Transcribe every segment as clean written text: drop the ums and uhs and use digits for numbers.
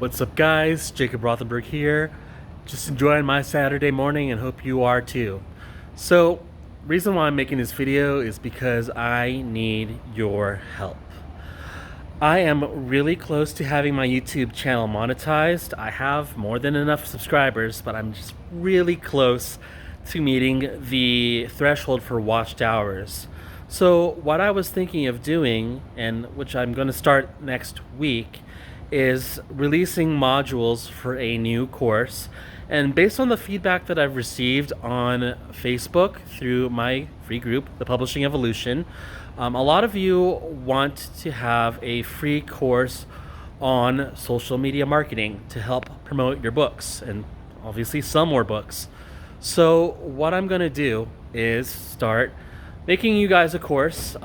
What's up guys, Jacob Rothenberg here. Just enjoying my Saturday morning and hope you are too. So, reason why I'm making this video is because I need your help. I am really close to having my YouTube channel monetized. I have more than enough subscribers, but I'm just really close to meeting the threshold for watched hours. So what I was thinking of doing, and which I'm going to start next week, is releasing modules for a new course. And based on the feedback that I've received on Facebook through my free group, The Publishing Evolution, a lot of you want to have a free course on social media marketing to help promote your books and obviously sell more books. So what I'm going to do is start making you guys a course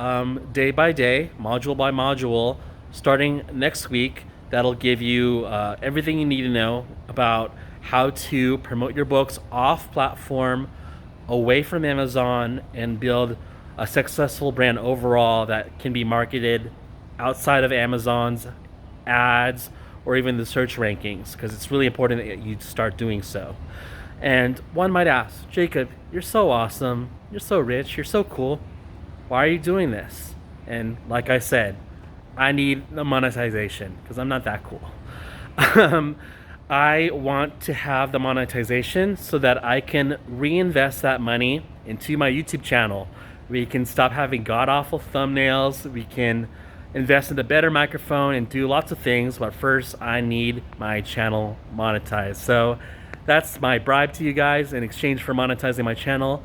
day by day, module by module, starting next week. That'll give you everything you need to know about how to promote your books off platform, away from Amazon, and build a successful brand overall that can be marketed outside of Amazon's ads or even the search rankings, because it's really important that you start doing so. And one might ask, Jacob, you're so awesome, you're so rich, you're so cool. Why are you doing this? And like I said, I need the monetization because I'm not that cool. I want to have the monetization so that I can reinvest that money into my YouTube channel. We can stop having god-awful thumbnails. We can invest in a better microphone and do lots of things. But first, I need my channel monetized. So that's my bribe to you guys in exchange for monetizing my channel.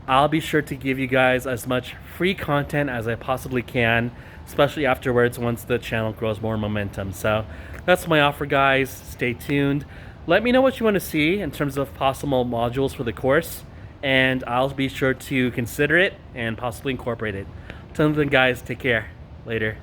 I'll be sure to give you guys as much free content as I possibly can, especially afterwards once the channel grows more momentum. So that's my offer, guys. Stay tuned. Let me know what you want to see in terms of possible modules for the course, and I'll be sure to consider it and possibly incorporate it. Till then, guys, take care. Later.